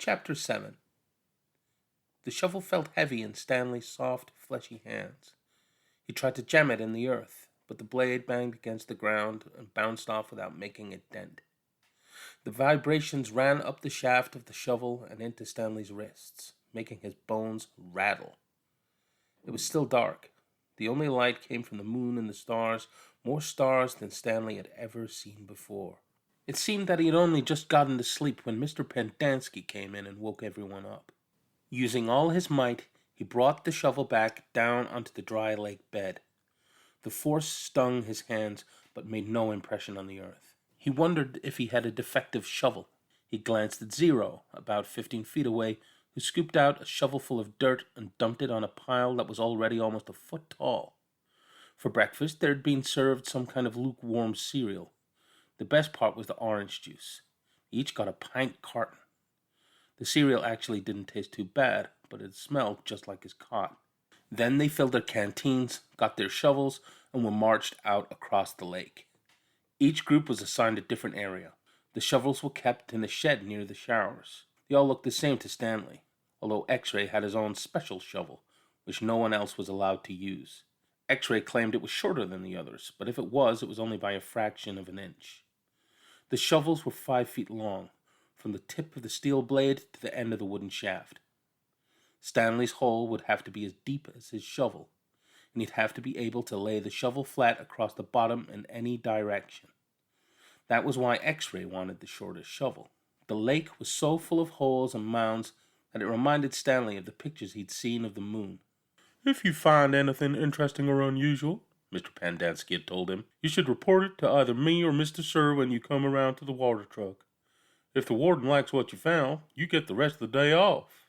Chapter 7. The shovel felt heavy in Stanley's soft, fleshy hands. He tried to jam it in the earth, but the blade banged against the ground and bounced off without making a dent. The vibrations ran up the shaft of the shovel and into Stanley's wrists, making his bones rattle. It was still dark. The only light came from the moon and the stars, more stars than Stanley had ever seen before. It seemed that he had only just gotten to sleep when Mr. Pendanski came in and woke everyone up. Using all his might, he brought the shovel back down onto the dry lake bed. The force stung his hands, but made no impression on the earth. He wondered if he had a defective shovel. He glanced at Zero, about 15 feet away, who scooped out a shovelful of dirt and dumped it on a pile that was already almost a foot tall. For breakfast, there had been served some kind of lukewarm cereal. The best part was the orange juice. Each got a pint carton. The cereal actually didn't taste too bad, but it smelled just like his cot. Then they filled their canteens, got their shovels, and were marched out across the lake. Each group was assigned a different area. The shovels were kept in a shed near the showers. They all looked the same to Stanley, although X-Ray had his own special shovel, which no one else was allowed to use. X-Ray claimed it was shorter than the others, but if it was only by a fraction of an inch. The shovels were 5 feet long, from the tip of the steel blade to the end of the wooden shaft. Stanley's hole would have to be as deep as his shovel, and he'd have to be able to lay the shovel flat across the bottom in any direction. That was why X-Ray wanted the shortest shovel. The lake was so full of holes and mounds that it reminded Stanley of the pictures he'd seen of the moon. "If you find anything interesting or unusual," Mr. Pendanski had told him, "you should report it to either me or Mr. Sir when you come around to the water truck. If the warden likes what you found, you get the rest of the day off."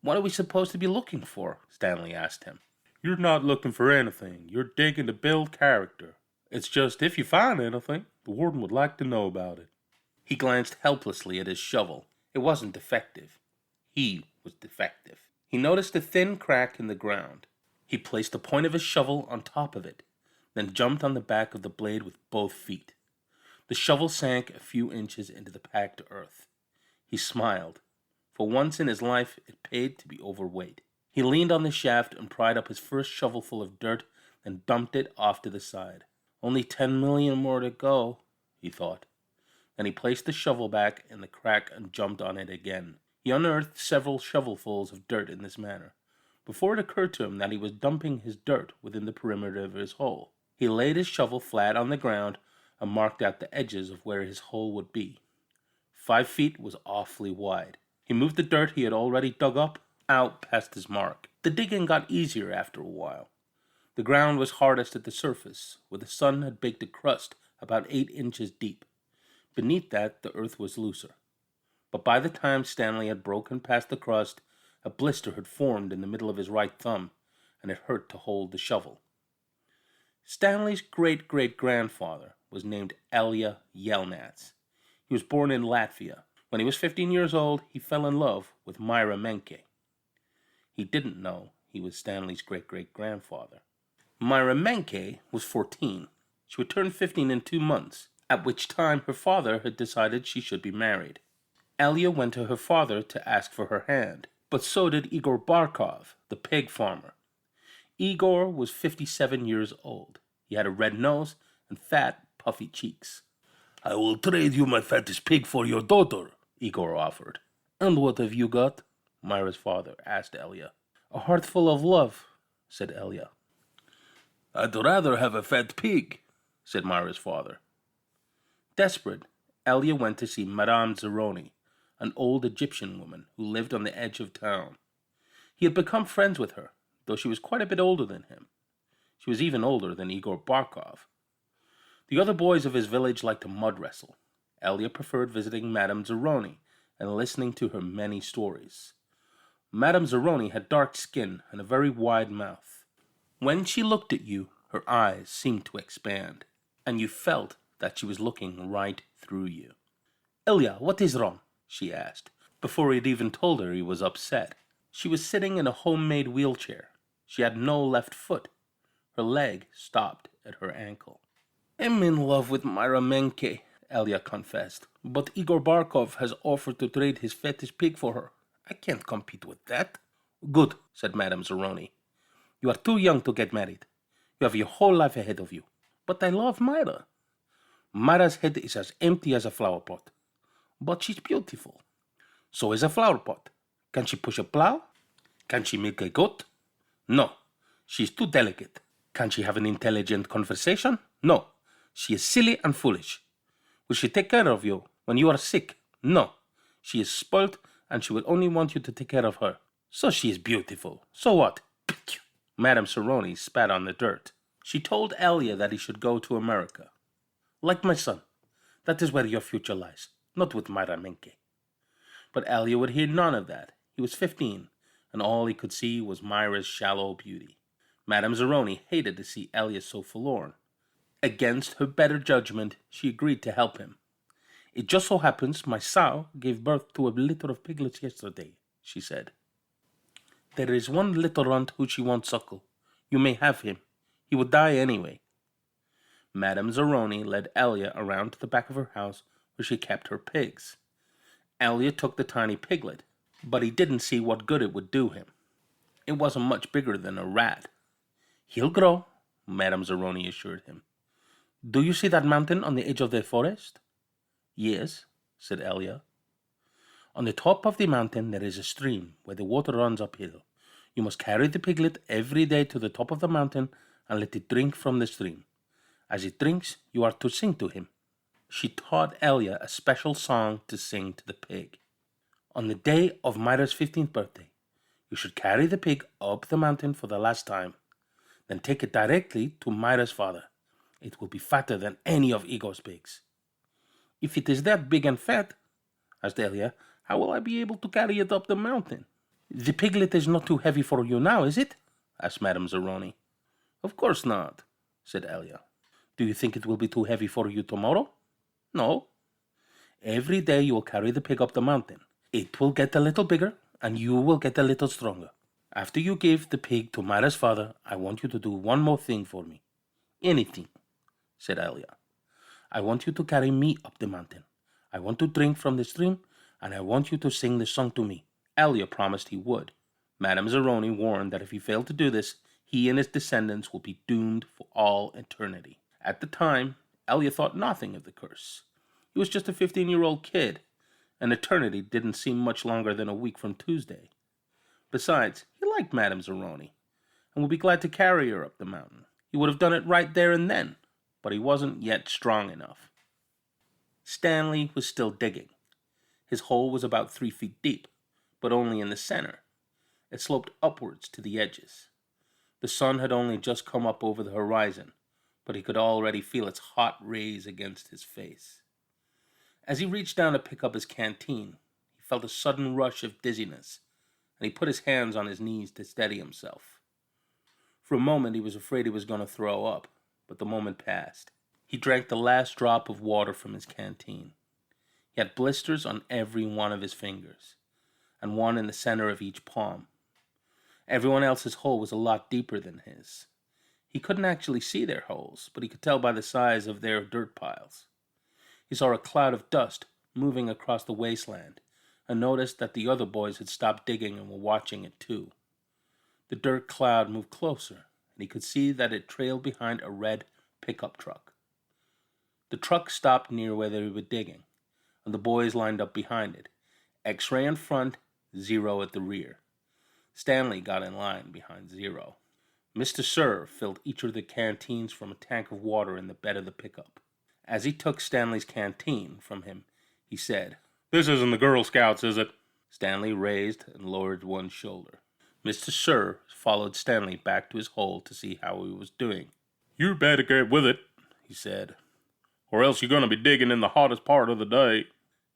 "What are we supposed to be looking for?" Stanley asked him. "You're not looking for anything. You're digging to build character. It's just if you find anything, the warden would like to know about it." He glanced helplessly at his shovel. It wasn't defective. He was defective. He noticed a thin crack in the ground. He placed the point of his shovel on top of it, then jumped on the back of the blade with both feet. The shovel sank a few inches into the packed earth. He smiled. For once in his life, it paid to be overweight. He leaned on the shaft and pried up his first shovelful of dirt, then dumped it off to the side. "Only 10 million more to go," he thought. Then he placed the shovel back in the crack and jumped on it again. He unearthed several shovelfuls of dirt in this manner, before it occurred to him that he was dumping his dirt within the perimeter of his hole. He laid his shovel flat on the ground and marked out the edges of where his hole would be. 5 feet was awfully wide. He moved the dirt he had already dug up out past his mark. The digging got easier after a while. The ground was hardest at the surface, where the sun had baked a crust about 8 inches deep. Beneath that, the earth was looser. But by the time Stanley had broken past the crust, a blister had formed in the middle of his right thumb, and it hurt to hold the shovel. Stanley's great-great-grandfather was named Elya Yelnats. He was born in Latvia. When he was 15 years old, he fell in love with Myra Menke. He didn't know he was Stanley's great-great-grandfather. Myra Menke was 14. She would turn 15 in 2 months, at which time her father had decided she should be married. Elya went to her father to ask for her hand, but so did Igor Barkov, the pig farmer. Igor was 57 years old. He had a red nose and fat, puffy cheeks. "I will trade you my fattest pig for your daughter," Igor offered. "And what have you got?" Myra's father asked Elya. "A heart full of love," said Elya. "I'd rather have a fat pig," said Myra's father. Desperate, Elya went to see Madame Zeroni, an old Egyptian woman who lived on the edge of town. He had become friends with her, though she was quite a bit older than him. She was even older than Igor Barkov. The other boys of his village liked to mud wrestle. Elya preferred visiting Madame Zeroni and listening to her many stories. Madame Zeroni had dark skin and a very wide mouth. When she looked at you, her eyes seemed to expand, and you felt that she was looking right through you. "Elya, what is wrong?" she asked, before he had even told her he was upset. She was sitting in a homemade wheelchair. She had no left foot. Her leg stopped at her ankle. "I'm in love with Myra Menke," Elya confessed. But Igor Barkov has offered to trade his fetish pig for her. I can't compete with that. Good, said Madame Zeroni. You are too young to get married. You have your whole life ahead of you. But I love Myra. Myra's head is as empty as a flower pot. But she's beautiful. So is a flower pot. Can she push a plow? Can she milk a goat? No. She's too delicate. Can she have an intelligent conversation? No. She is silly and foolish. Will she take care of you when you are sick? No. She is spoilt and she will only want you to take care of her. So she is beautiful. So what? Madame Zeroni spat on the dirt. She told Elya that he should go to America. Like my son. That is where your future lies, not with Myra Menke. But Elya would hear none of that. He was 15, and all he could see was Myra's shallow beauty. Madame Zeroni hated to see Elya so forlorn. Against her better judgment, she agreed to help him. It just so happens my sow gave birth to a litter of piglets yesterday, she said. There is one little runt who she won't suckle. You may have him. He would die anyway. Madame Zeroni led Elya around to the back of her house where she kept her pigs. Elya took the tiny piglet, but he didn't see what good it would do him. It wasn't much bigger than a rat. He'll grow, Madame Zeroni assured him. Do you see that mountain on the edge of the forest? Yes, said Elya. On the top of the mountain there is a stream where the water runs uphill. You must carry the piglet every day to the top of the mountain and let it drink from the stream. As it drinks, you are to sing to him. She taught Elya a special song to sing to the pig. On the day of Myra's 15th birthday, you should carry the pig up the mountain for the last time. Then take it directly to Myra's father. It will be fatter than any of Igor's pigs. If it is that big and fat, asked Elya, how will I be able to carry it up the mountain? The piglet is not too heavy for you now, is it? Asked Madame Zeroni. Of course not, said Elya. Do you think it will be too heavy for you tomorrow? No. Every day you will carry the pig up the mountain. It will get a little bigger, and you will get a little stronger. After you give the pig to Myra's father, I want you to do one more thing for me. Anything, said Elya. I want you to carry me up the mountain. I want to drink from the stream, and I want you to sing the song to me. Elya promised he would. Madame Zeroni warned that if he failed to do this, he and his descendants will be doomed for all eternity. At the time, Elya thought nothing of the curse. He was just a 15-year-old kid, and eternity didn't seem much longer than a week from Tuesday. Besides, he liked Madame Zeroni, and would be glad to carry her up the mountain. He would have done it right there and then, but he wasn't yet strong enough. Stanley was still digging. His hole was about 3 feet deep, but only in the center. It sloped upwards to the edges. The sun had only just come up over the horizon, but he could already feel its hot rays against his face. As he reached down to pick up his canteen, he felt a sudden rush of dizziness, and he put his hands on his knees to steady himself. For a moment he was afraid he was going to throw up, but the moment passed. He drank the last drop of water from his canteen. He had blisters on every one of his fingers, and one in the center of each palm. Everyone else's hole was a lot deeper than his. He couldn't actually see their holes, but he could tell by the size of their dirt piles. He saw a cloud of dust moving across the wasteland, and noticed that the other boys had stopped digging and were watching it too. The dirt cloud moved closer, and he could see that it trailed behind a red pickup truck. The truck stopped near where they were digging, and the boys lined up behind it, X-ray in front, Zero at the rear. Stanley got in line behind Zero. Mr. Sir filled each of the canteens from a tank of water in the bed of the pickup. As he took Stanley's canteen from him, he said, "This isn't the Girl Scouts, is it?" Stanley raised and lowered one shoulder. Mr. Sir followed Stanley back to his hole to see how he was doing. "You better get with it," he said, "or else you're going to be digging in the hottest part of the day."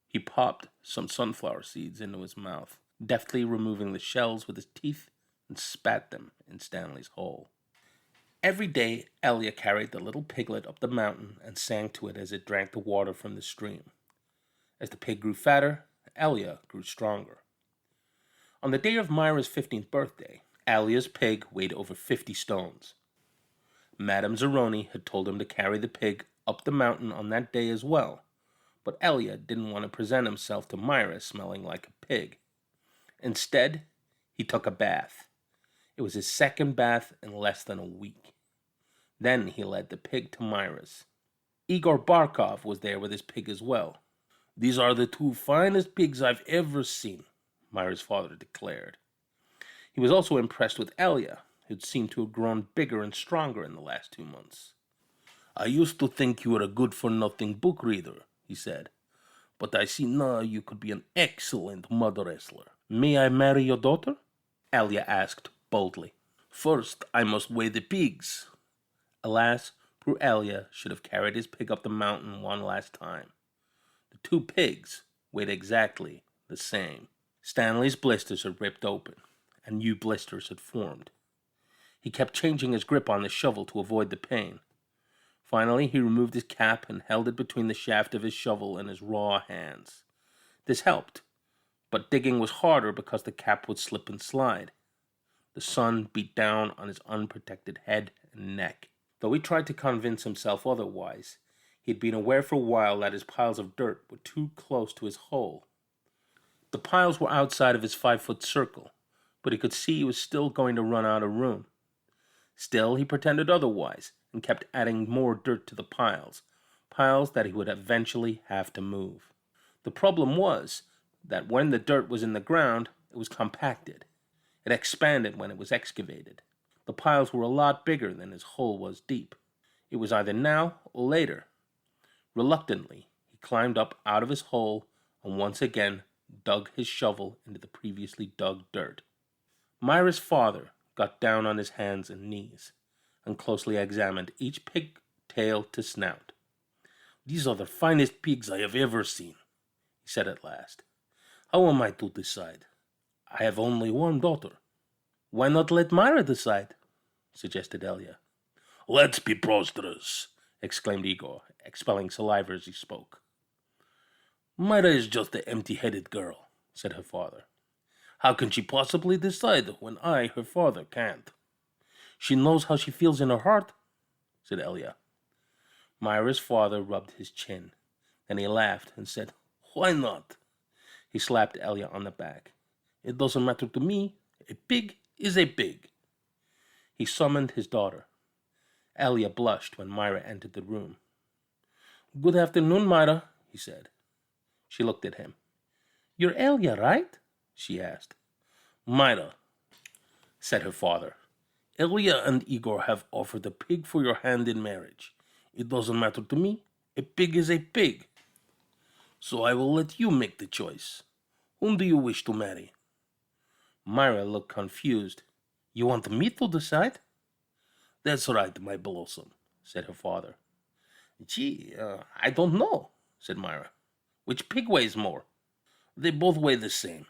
He popped some sunflower seeds into his mouth, deftly removing the shells with his teeth, and spat them in Stanley's hole. Every day, Elya carried the little piglet up the mountain and sang to it as it drank the water from the stream. As the pig grew fatter, Elya grew stronger. On the day of Myra's 15th birthday, Elya's pig weighed over 50 stones. Madame Zeroni had told him to carry the pig up the mountain on that day as well, But Elya didn't want to present himself to Myra smelling like a pig. Instead, he took a bath. It was his second bath in less than a week. Then he led the pig to Myra's. Igor Barkov was there with his pig as well. "These are the two finest pigs I've ever seen," Myra's father declared. He was also impressed with Elya, who seemed to have grown bigger and stronger in the last 2 months. "I used to think you were a good-for-nothing book reader," he said, "but I see now you could be an excellent mud wrestler. May I marry your daughter?" Elya asked boldly. "First, I must weigh the pigs." Alas, poor Elya should have carried his pig up the mountain one last time. The two pigs weighed exactly the same. Stanley's blisters had ripped open, and new blisters had formed. He kept changing his grip on the shovel to avoid the pain. Finally, he removed his cap and held it between the shaft of his shovel and his raw hands. This helped, but digging was harder because the cap would slip and slide. The sun beat down on his unprotected head and neck. Though he tried to convince himself otherwise, he had been aware for a while that his piles of dirt were too close to his hole. The piles were outside of his 5-foot circle, but he could see he was still going to run out of room. Still, he pretended otherwise and kept adding more dirt to the piles that he would eventually have to move. The problem was that when the dirt was in the ground, it was compacted. It expanded when it was excavated. The piles were a lot bigger than his hole was deep. It was either now or later. Reluctantly, he climbed up out of his hole and once again dug his shovel into the previously dug dirt. Myra's father got down on his hands and knees and closely examined each pig tail to snout. "These are the finest pigs I have ever seen," he said at last. "How am I to decide? I have only one daughter." "Why not let Myra decide?" suggested Elya. "Let's be preposterous," exclaimed Igor, expelling saliva as he spoke. "Myra is just an empty-headed girl," said her father. "How can she possibly decide when I, her father, can't?" "She knows how she feels in her heart," said Elya. Myra's father rubbed his chin. Then he laughed and said, "Why not?" He slapped Elya on the back. "It doesn't matter to me. A pig is a pig." He summoned his daughter. Elya blushed when Myra entered the room. "Good afternoon, Myra," he said. She looked at him. "You're Elya, right?" she asked. "Myra," said her father, "Elya and Igor have offered a pig for your hand in marriage. It doesn't matter to me. A pig is a pig. So I will let you make the choice. Whom do you wish to marry?" Myra looked confused. "You want me to decide?" "That's right, my blossom," said her father. "Gee, I don't know," said Myra. "Which pig weighs more?" "They both weigh the same,"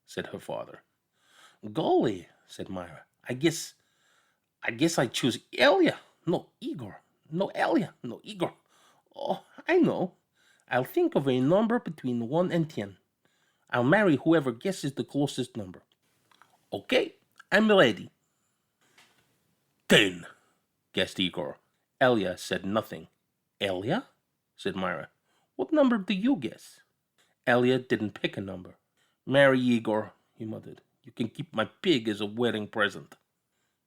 said her father. "Golly," said Myra. I guess I choose Elya. No, Igor. No, Elya. No, Igor. Oh, I know. I'll think of a number between 1 and 10. I'll marry whoever guesses the closest number." "Okay, I'm ready." 10, guessed Igor. Elya said nothing. "Elya?" said Myra. "What number do you guess?" Elya didn't pick a number. "Marry Igor," he muttered. "You can keep my pig as a wedding present."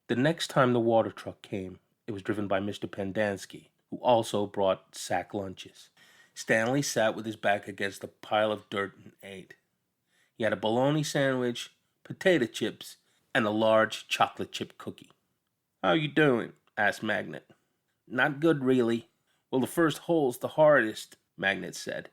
The next time the water truck came, it was driven by Mr. Pendansky, who also brought sack lunches. Stanley sat with his back against a pile of dirt and ate. He had a bologna sandwich, potato chips, and a large chocolate chip cookie. "How you doing?" asked Magnet. "Not good, really." "Well, the first hole's the hardest," Magnet said.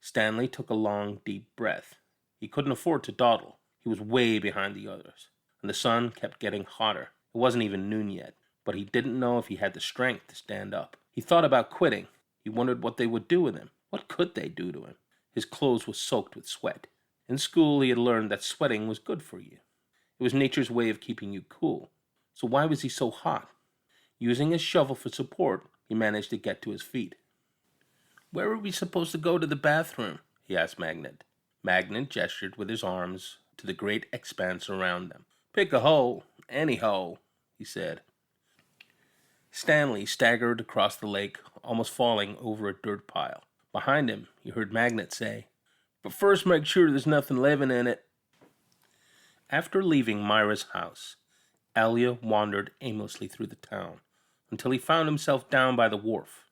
Stanley took a long, deep breath. He couldn't afford to dawdle. He was way behind the others, and the sun kept getting hotter. It wasn't even noon yet, but he didn't know if he had the strength to stand up. He thought about quitting. He wondered what they would do with him. What could they do to him? His clothes were soaked with sweat. In school, he had learned that sweating was good for you. It was nature's way of keeping you cool. So why was he so hot? Using his shovel for support, he managed to get to his feet. "Where are we supposed to go to the bathroom?" he asked Magnet. Magnet gestured with his arms to the great expanse around them. "Pick a hole, any hole," he said. Stanley staggered across the lake, almost falling over a dirt pile. Behind him, he heard Magnet say, "But first make sure there's nothing living in it." After leaving Myra's house, Elya wandered aimlessly through the town until he found himself down by the wharf.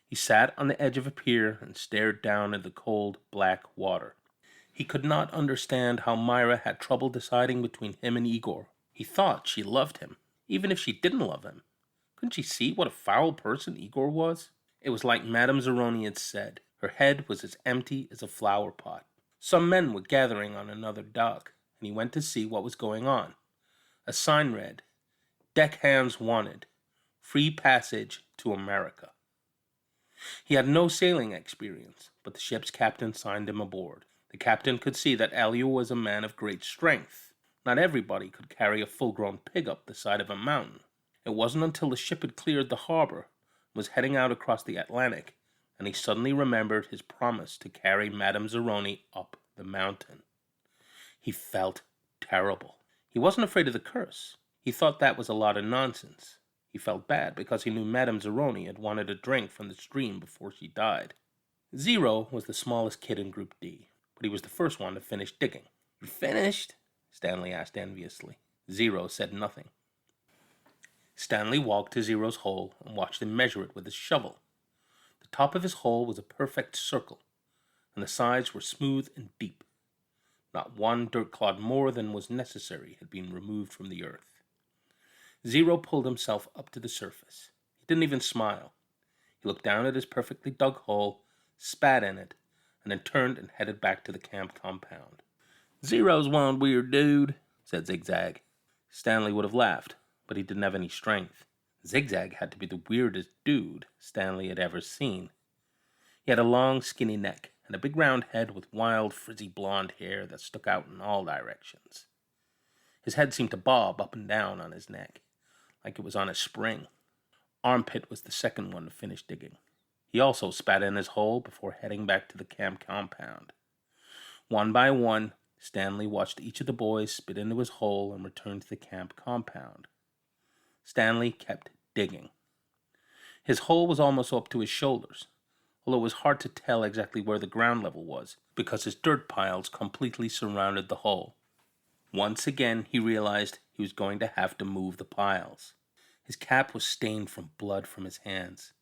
He sat on the edge of a pier and stared down at the cold, black water. He could not understand how Myra had trouble deciding between him and Igor. He thought she loved him, even if she didn't love him. Couldn't she see what a foul person Igor was? It was like Madame Zeroni had said. Her head was as empty as a flower pot. Some men were gathering on another dock, and he went to see what was going on. A sign read, "Deck hands wanted. Free passage to America." He had no sailing experience, but the ship's captain signed him aboard. The captain could see that Elya was a man of great strength. Not everybody could carry a full-grown pig up the side of a mountain. It wasn't until the ship had cleared the harbor, was heading out across the Atlantic, and he suddenly remembered his promise to carry Madame Zeroni up the mountain. He felt terrible. He wasn't afraid of the curse. He thought that was a lot of nonsense. He felt bad because he knew Madame Zeroni had wanted a drink from the stream before she died. Zero was the smallest kid in Group D, but he was the first one to finish digging. "You finished?" Stanley asked enviously. Zero said nothing. Stanley walked to Zero's hole and watched him measure it with his shovel. The top of his hole was a perfect circle, and the sides were smooth and deep. Not one dirt clod more than was necessary had been removed from the earth. Zero pulled himself up to the surface. He didn't even smile. He looked down at his perfectly dug hole, spat in it, and then turned and headed back to the camp compound. "Zero's one weird dude," said Zigzag. Stanley would have laughed, but he didn't have any strength. Zigzag had to be the weirdest dude Stanley had ever seen. He had a long, skinny neck and a big round head with wild, frizzy blonde hair that stuck out in all directions. His head seemed to bob up and down on his neck, like it was on a spring. Armpit was the second one to finish digging. He also spat in his hole before heading back to the camp compound. One by one, Stanley watched each of the boys spit into his hole and return to the camp compound. Stanley kept digging. His hole was almost up to his shoulders, although it was hard to tell exactly where the ground level was because his dirt piles completely surrounded the hole. Once again, he realized he was going to have to move the piles. His cap was stained from blood from his hands.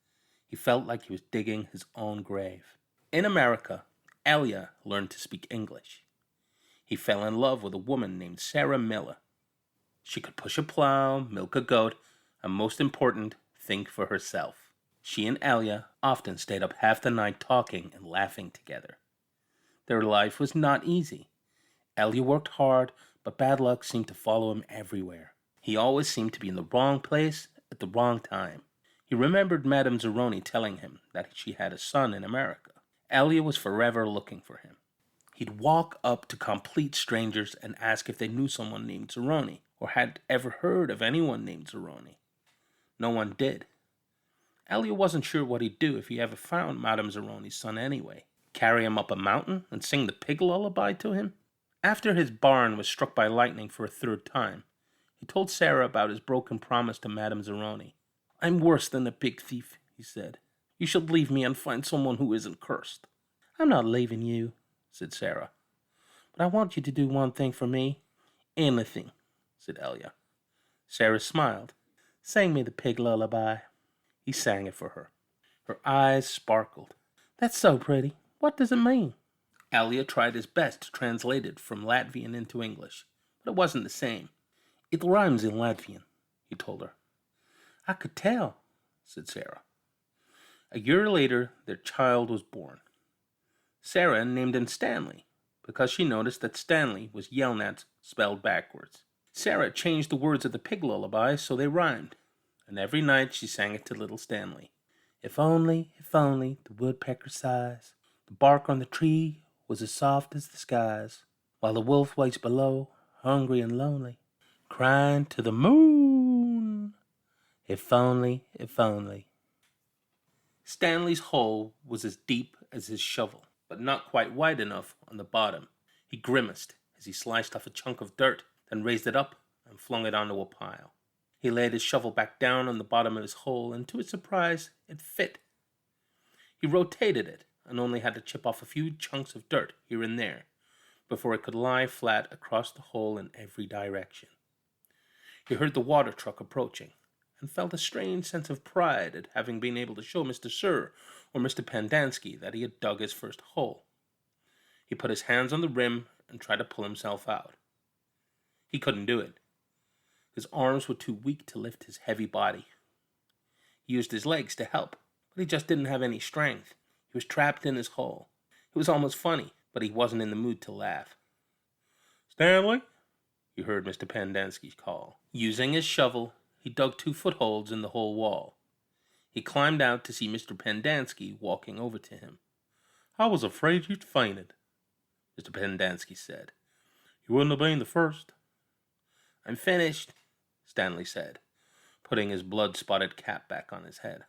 He felt like he was digging his own grave. In America, Elya learned to speak English. He fell in love with a woman named Sarah Miller. She could push a plow, milk a goat, and most important, think for herself. She and Elya often stayed up half the night talking and laughing together. Their life was not easy. Elya worked hard, but bad luck seemed to follow him everywhere. He always seemed to be in the wrong place at the wrong time. He remembered Madame Zeroni telling him that she had a son in America. Elya was forever looking for him. He'd walk up to complete strangers and ask if they knew someone named Zeroni, or had ever heard of anyone named Zeroni. No one did. Elya wasn't sure what he'd do if he ever found Madame Zeroni's son anyway. Carry him up a mountain and sing the pig lullaby to him? After his barn was struck by lightning for a third time, he told Sarah about his broken promise to Madame Zeroni. "I'm worse than a pig thief," he said. "You should leave me and find someone who isn't cursed." "I'm not leaving you," said Sarah. "But I want you to do one thing for me." "Anything," said Elya. Sarah smiled. "Sing me the pig lullaby." He sang it for her. Her eyes sparkled. "That's so pretty. What does it mean?" Elya tried his best to translate it from Latvian into English, but it wasn't the same. "It rhymes in Latvian," he told her. "I could tell," said Sarah. A year later, their child was born. Sarah named him Stanley because she noticed that Stanley was Yelnats spelled backwards. Sarah changed the words of the pig lullaby so they rhymed, and every night she sang it to little Stanley. If only the woodpecker sighs, the bark on the tree was as soft as the skies, while the wolf waits below, hungry and lonely, crying to the moon. If only. Stanley's hole was as deep as his shovel, but not quite wide enough on the bottom. He grimaced as he sliced off a chunk of dirt, then raised it up and flung it onto a pile. He laid his shovel back down on the bottom of his hole, and to his surprise, it fit. He rotated it and only had to chip off a few chunks of dirt here and there before it could lie flat across the hole in every direction. He heard the water truck approaching and felt a strange sense of pride at having been able to show Mr. Sir or Mr. Pendanski that he had dug his first hole. He put his hands on the rim and tried to pull himself out. He couldn't do it. His arms were too weak to lift his heavy body. He used his legs to help, but he just didn't have any strength. He was trapped in his hole. It was almost funny, but he wasn't in the mood to laugh. "Stanley?" he heard Mr. Pendanski call. Using his shovel, he dug 2 footholds in the whole wall. He climbed out to see Mr. Pendanski walking over to him. "I was afraid you'd fainted," Mr. Pendanski said. "You wouldn't have been the first." "I'm finished," Stanley said, putting his blood-spotted cap back on his head.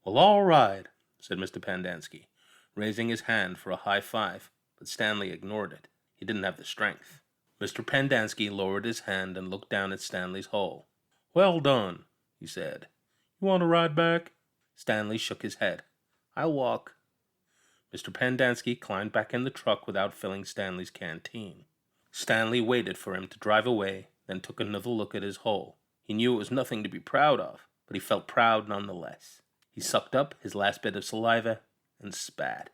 "Well, all right," said Mr. Pendanski, raising his hand for a high five, but Stanley ignored it. He didn't have the strength. Mr. Pendanski lowered his hand and looked down at Stanley's hole. "Well done," he said. "You want to ride back?" Stanley shook his head. "I'll walk." Mr. Pendanski climbed back in the truck without filling Stanley's canteen. Stanley waited for him to drive away, then took another look at his hole. He knew it was nothing to be proud of, but he felt proud nonetheless. He sucked up his last bit of saliva and spat.